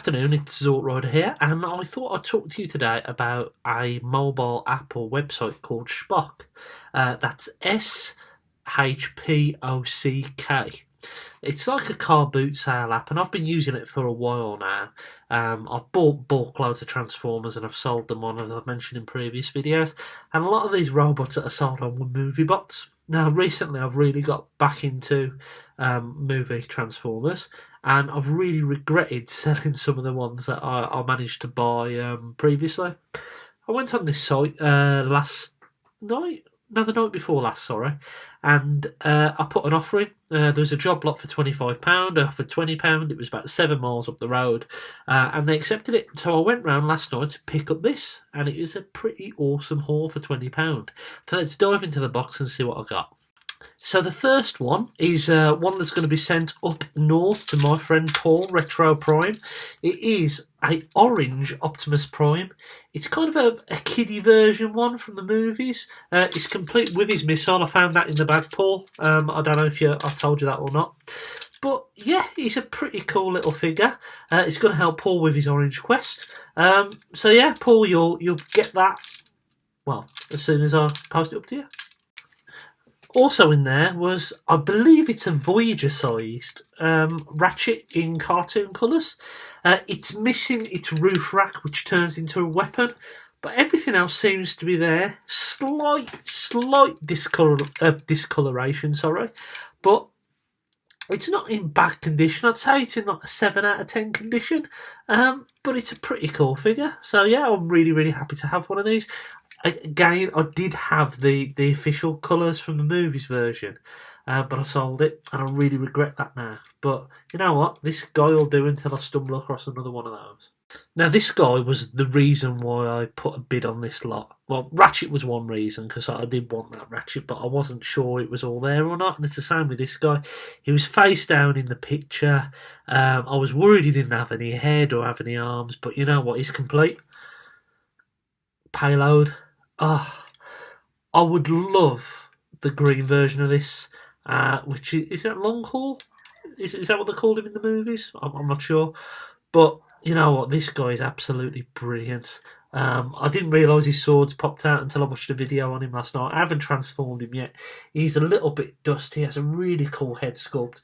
afternoon, it's Zort Rider here, and I thought I'd talk to you today about a mobile app or website called Shpock. That's Shpock. It's like a car boot sale app, and I've been using it for a while now. I've bought bulk loads of Transformers and I've sold them on, as I've mentioned in previous videos, and a lot of these robots that are sold on were movie bots. Now, recently I've really got back into movie Transformers, and I've really regretted selling some of the ones that I managed to buy previously. I went on this site the night before last, sorry, and I put an offer in. There was a job lot for £25. I offered £20. It was about 7 miles up the road, and they accepted it. So I went round last night to pick up this, and it was a pretty awesome haul for £20. So let's dive into the box and see what I got. So the first one is one that's going to be sent up north to my friend Paul, Retro Prime. It is a orange Optimus Prime. It's kind of a kiddie version one from the movies. It's complete with his missile. I found that in the bag, Paul. I don't know if I told you that or not. But yeah, he's a pretty cool little figure. It's going to help Paul with his orange quest. So yeah, Paul, you'll get that, well, as soon as I post it up to you. Also in there was, I believe it's a Voyager-sized Ratchet in cartoon colours. It's missing its roof rack, which turns into a weapon, but everything else seems to be there. Slight discoloration, but it's not in bad condition. I'd say it's in like a 7 out of 10 condition, but it's a pretty cool figure. So yeah, I'm really, really happy to have one of these. Again, I did have the official colours from the movies version, but I sold it, and I really regret that now. But you know what? This guy will do until I stumble across another one of those. Now, this guy was the reason why I put a bid on this lot. Well, Ratchet was one reason, because I did want that Ratchet, but I wasn't sure it was all there or not. And it's the same with this guy. He was face down in the picture. I was worried he didn't have any head or have any arms, but you know what? He's complete. Payload. Oh, I would love the green version of this, which is that long haul? Is that what they called him in the movies? I'm not sure. But you know what? This guy is absolutely brilliant. I didn't realise his swords popped out until I watched a video on him last night. I haven't transformed him yet. He's a little bit dusty. He has a really cool head sculpt.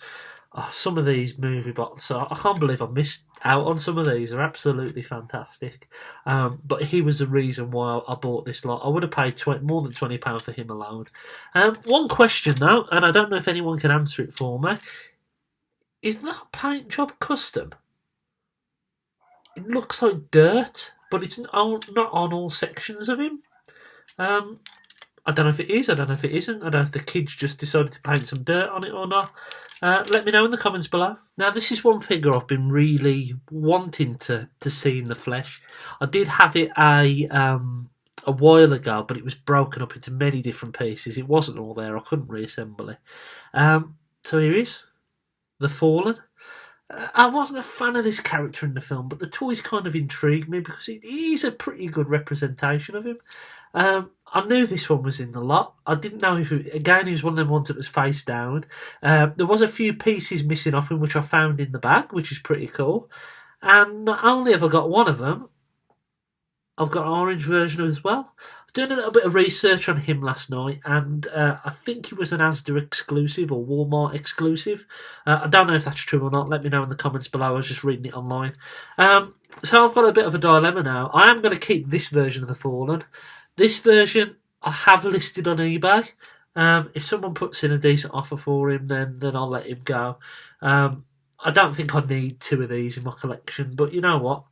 Oh, some of these movie bots, I can't believe I missed out on some of these. They're absolutely fantastic. But he was the reason why I bought this lot. I would have paid more than £20 for him alone. One question though, and I don't know if anyone can answer it for me. Is that paint job custom? It looks like dirt, but it's not on all sections of him. I don't know if it is, I don't know if it isn't. I don't know if the kids just decided to paint some dirt on it or not. Let me know in the comments below. Now, this is one figure I've been really wanting to see in the flesh. I did have it a while ago, but it was broken up into many different pieces. It wasn't all there. I couldn't reassemble it. So here he is, the Fallen. I wasn't a fan of this character in the film, but the toys kind of intrigued me because it is a pretty good representation of him. I knew this one was in the lot. I didn't know if he was one of them ones that was face down. There was a few pieces missing off him, which I found in the bag, which is pretty cool. And not only have I got one of them, I've got an orange version as well. I was doing a little bit of research on him last night, and I think he was an Asda exclusive or Walmart exclusive. I don't know if that's true or not. Let me know in the comments below. I was just reading it online. So I've got a bit of a dilemma now. I am going to keep this version of the Fallen. This version I have listed on eBay. If someone puts in a decent offer for him, then I'll let him go. I don't think I need 2 of these in my collection, but you know what?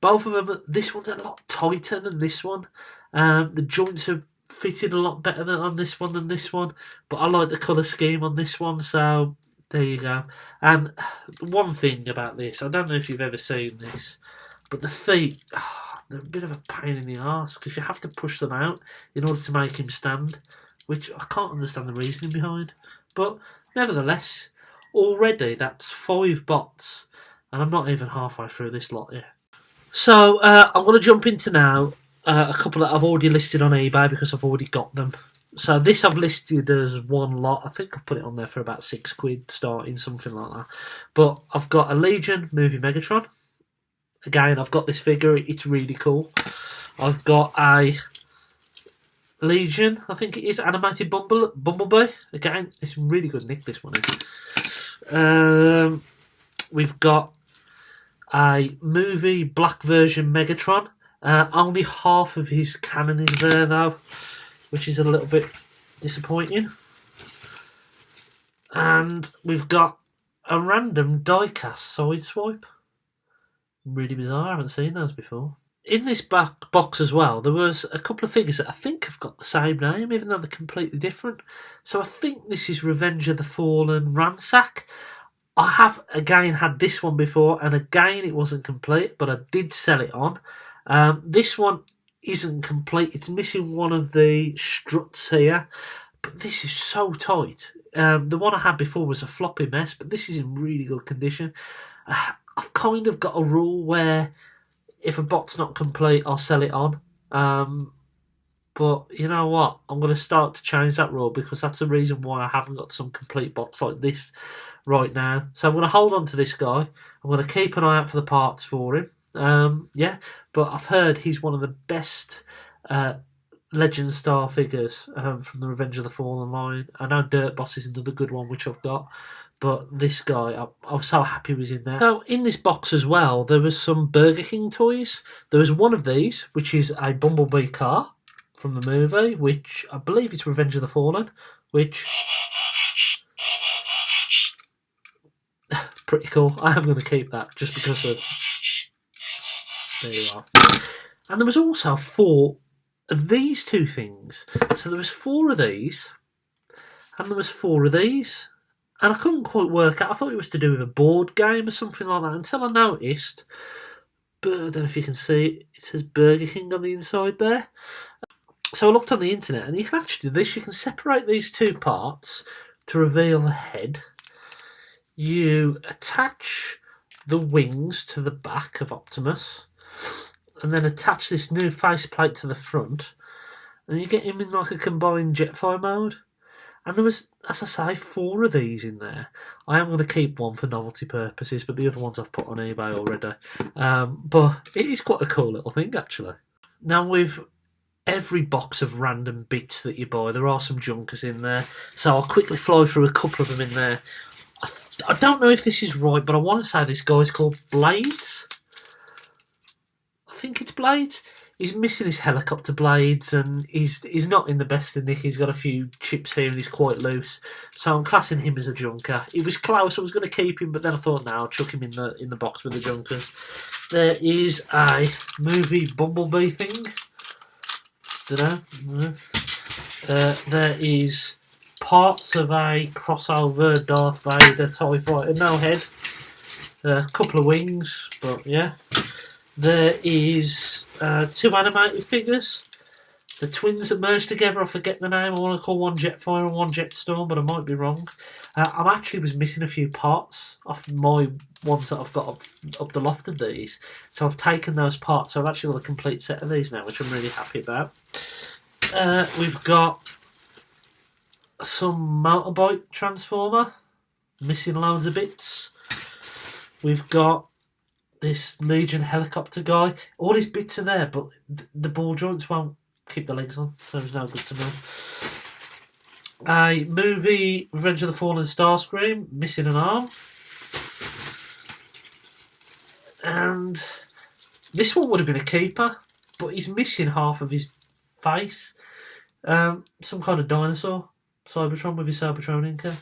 Both of them, this one's a lot tighter than this one. The joints are fitted a lot better on this one than this one, but I like the colour scheme on this one, so there you go. And one thing about this, I don't know if you've ever seen this, but the feet, they're a bit of a pain in the arse because you have to push them out in order to make him stand, which I can't understand the reasoning behind. But nevertheless, already that's 5 bots, and I'm not even halfway through this lot yet. So I'm going to jump into now a couple that I've already listed on eBay because I've already got them. So this I've listed as one lot. I think I put it on there for about £6 starting, something like that. But I've got a Legion Movie Megatron. Again, I've got this figure. It's really cool. I've got a Legion, I think it is, animated Bumblebee. Again, it's really good nick, this one is. We've got a movie black version Megatron. Only half of his cannon is there though, which is a little bit disappointing. And we've got a random die-cast Sideswipe. Really bizarre, I haven't seen those before. In this back box as well, there was a couple of figures that I think have got the same name, even though they're completely different. So I think this is Revenge of the Fallen Ransack. I have, again, had this one before, and again, it wasn't complete, but I did sell it on. This one isn't complete. It's missing one of the struts here, but this is so tight. The one I had before was a floppy mess, but this is in really good condition. I've kind of got a rule where if a bot's not complete, I'll sell it on. But you know what? I'm going to start to change that rule, because that's the reason why I haven't got some complete bots like this right now. So I'm going to hold on to this guy. I'm going to keep an eye out for the parts for him. Yeah, but I've heard he's one of the best Legend Star figures from the Revenge of the Fallen line. I know Dirt Boss is another good one, which I've got. But this guy, I was so happy he was in there. So in this box as well, there was some Burger King toys. There was one of these, which is a Bumblebee car from the movie, which I believe is Revenge of the Fallen, which... pretty cool. I am going to keep that, just because of... There you are. And there was also 4 of these two things. So there was 4 of these, and there was 4 of these. And I couldn't quite work out. I thought it was to do with a board game or something like that, until I noticed, but I don't know if you can see, it says Burger King on the inside there. So I looked on the internet, and you can actually do this. You can separate these 2 parts to reveal the head. You attach the wings to the back of Optimus, and then attach this new faceplate to the front, and you get him in like a combined Jetfire mode. And there was, as I say, 4 of these in there. I am going to keep one for novelty purposes, but the other ones I've put on eBay already. But it is quite a cool little thing, actually. Now, with every box of random bits that you buy, there are some junkers in there. So I'll quickly fly through a couple of them in there. I don't know if this is right, but I want to say this guy's called Blades. I think it's Blades. He's missing his helicopter blades, and he's not in the best of nick. He's got a few chips here, and he's quite loose. So I'm classing him as a junker. He was close. I was going to keep him, but then I thought, no, I'll chuck him in the box with the junkers. There is a movie Bumblebee thing. Dunno. There is parts of a crossover Darth Vader TIE Fighter, no head. A couple of wings, but yeah. There is 2 animated figures. The twins that merged together, I forget the name. I want to call one Jetfire and one Jetstorm, but I might be wrong. I actually was missing a few parts off my ones that I've got up the loft of these. So I've taken those parts. So I've actually got a complete set of these now, which I'm really happy about. We've got some motorbike transformer. Missing loads of bits. We've got this Legion helicopter guy. All his bits are there, but the ball joints won't keep the legs on, so it's no good to know. A movie Revenge of the Fallen Starscream, missing an arm. And this one would have been a keeper, but he's missing half of his face. Some kind of dinosaur. Cybertron with his Cybertron inker.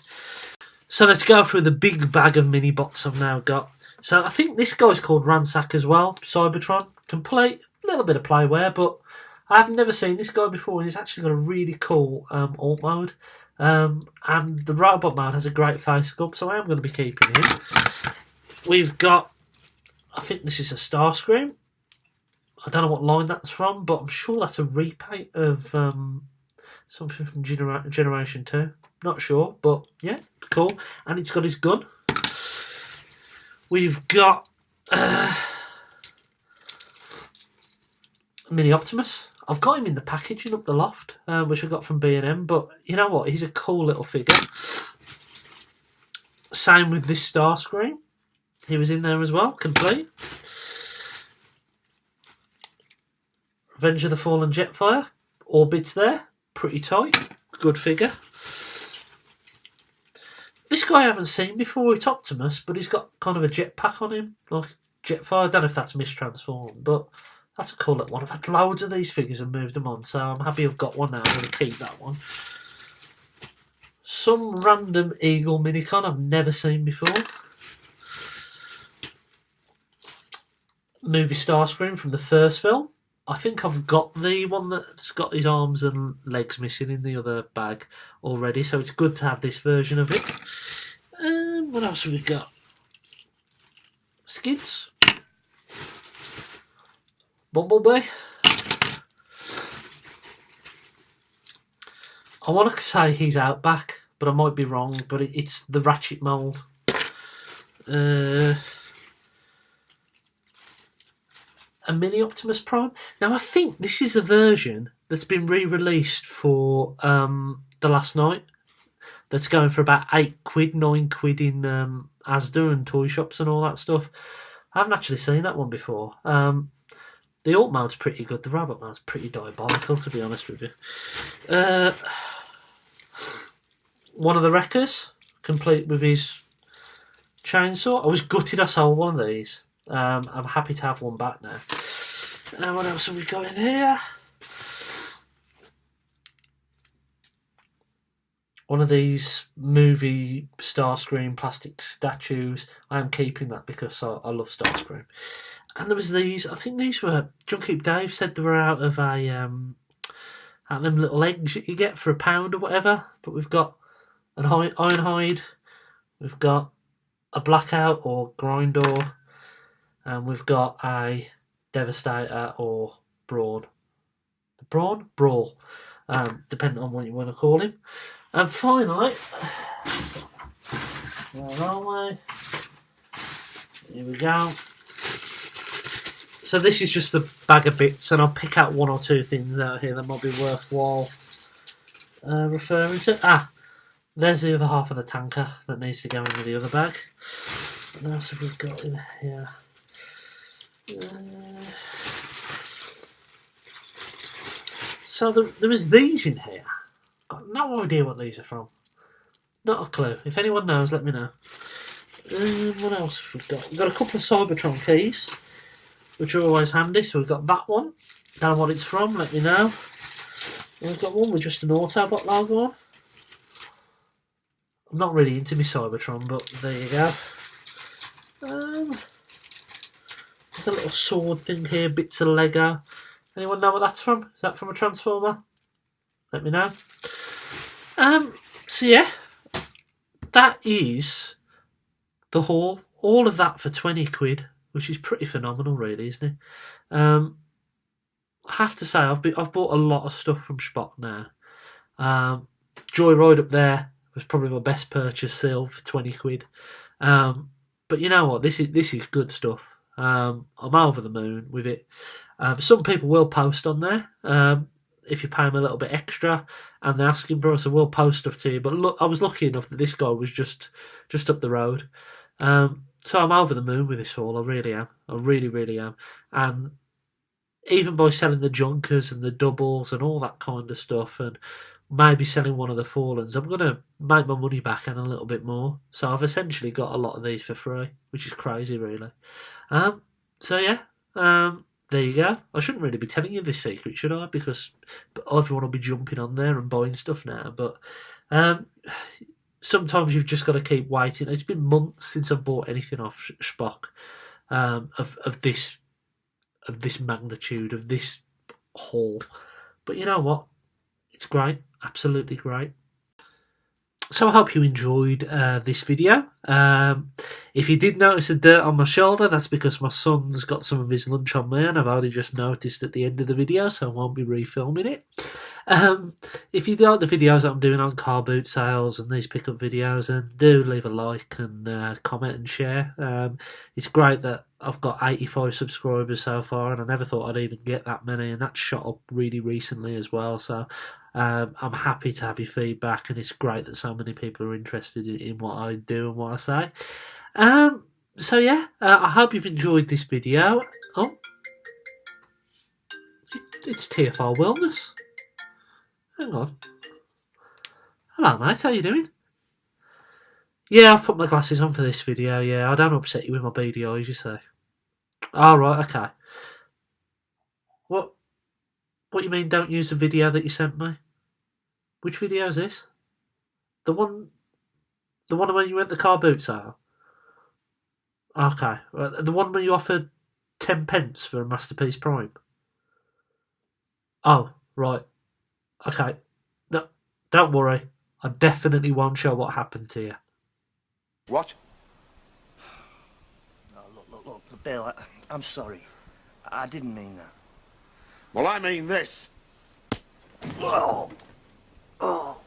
So let's go through the big bag of mini bots I've now got. So I think this guy's called Ransack as well, Cybertron. Complete, a little bit of playware, but I've never seen this guy before. He's actually got a really cool alt mode. And the robot mode has a great face sculpt, so I am going to be keeping him. We've got, I think this is a Starscream. I don't know what line that's from, but I'm sure that's a repaint of something from Generation 2. Not sure, but yeah, cool. And it's got his gun. We've got Mini Optimus. I've got him in the packaging up the loft, which I got from B&M, but you know what? He's a cool little figure. Same with this Starscream. He was in there as well, complete. Revenge of the Fallen Jetfire. Orbit's there. Pretty tight. Good figure. This guy I haven't seen before. It's Optimus, but he's got kind of a jetpack on him. Like Jetfire. I don't know if that's mistransformed, but that's a cool little one. I've had loads of these figures and moved them on, so I'm happy I've got one now. I'm going to keep that one. Some random Eagle Minicon I've never seen before. Movie Starscream from the first film. I think I've got the one that's got his arms and legs missing in the other bag already, so it's good to have this version of it. What else have we got? Skids. Bumblebee. I want to say he's Outback, but I might be wrong, but it's the Ratchet mould. A mini Optimus Prime. Now I think this is a version that's been re-released for the last night. That's going for about £8, £9 in Asda and toy shops and all that stuff. I haven't actually seen that one before. The Alt mount's pretty good. The Rabbit mount's pretty diabolical, to be honest with you. One of the Wreckers, complete with his chainsaw. I was gutted I sold one of these. I'm happy to have one back now. What else have we got in here? One of these movie Starscream plastic statues. I am keeping that because I love Starscream. And there was these. I think these were. Junkie Dave said they were out of them little eggs that you get for £1 or whatever. But we've got an Ironhide. We've got a Blackout or Grindor. And we've got a Devastator or Brawl, depending on what you want to call him. And finally, where are we? Here we go. So this is just a bag of bits, and I'll pick out one or two things out here that might be worthwhile referring to. There's the other half of the tanker that needs to go into the other bag. What else have we got in here? So there is these in here. Got no idea what these are from. Not a clue. If anyone knows, let me know. What else have we got? We've got a couple of Cybertron keys, which are always handy. So we've got that one. Don't know what it's from, let me know. And we've got one with just an Autobot logo on. I'm not really into my Cybertron, but there you go. There's a little sword thing here, bits of Lego. Anyone know what that's from? Is that from a Transformer? Let me know. So yeah, that is the haul. All of that for £20, which is pretty phenomenal, really, isn't it? I have to say, I've bought a lot of stuff from Shpock now. Joyride up there was probably my best purchase still for £20. But you know what? This is good stuff. I'm over the moon with it. Some people will post on there if you pay them a little bit extra, and the asking price, I will post stuff to you. But look, I was lucky enough that this guy was just up the road. So I'm over the moon with this haul. I really am. I really, really am. And even by selling the junkers and the doubles and all that kind of stuff, and maybe selling one of the Fallens, I'm going to make my money back and a little bit more. So I've essentially got a lot of these for free, which is crazy, really. So yeah, there you go. I shouldn't really be telling you this secret, should I? Because everyone will be jumping on there and buying stuff now. But sometimes you've just got to keep waiting. It's been months since I've bought anything off Shpock of this magnitude, of this haul. But you know what? It's great, absolutely great. So I hope you enjoyed this video. If you did notice the dirt on my shoulder, that's because my son's got some of his lunch on me, and I've only just noticed at the end of the video, so I won't be refilming it. If you like the videos that I'm doing on car boot sales and these pickup videos, then do leave a like and comment and share. It's great that I've got 85 subscribers so far, and I never thought I'd even get that many, and that's shot up really recently as well. So I'm happy to have your feedback, and it's great that so many people are interested in what I do and what I say. So yeah, I hope you've enjoyed this video. Oh, It's TFR Wellness. Hang on. Hello, mate. How you doing? Yeah, I've put my glasses on for this video. Yeah, I don't upset you with my beady eyes, you say. Oh, right, okay. What? What you mean? Don't use the video that you sent me? Which video is this? The one where you went the car boot sale. Okay, the one where you offered 10p for a Masterpiece Prime. Oh, right. Okay. No, don't worry. I definitely won't show what happened to you. What? Oh, look, Bill, I'm sorry. I didn't mean that. Well, I mean this. Oh. Oh.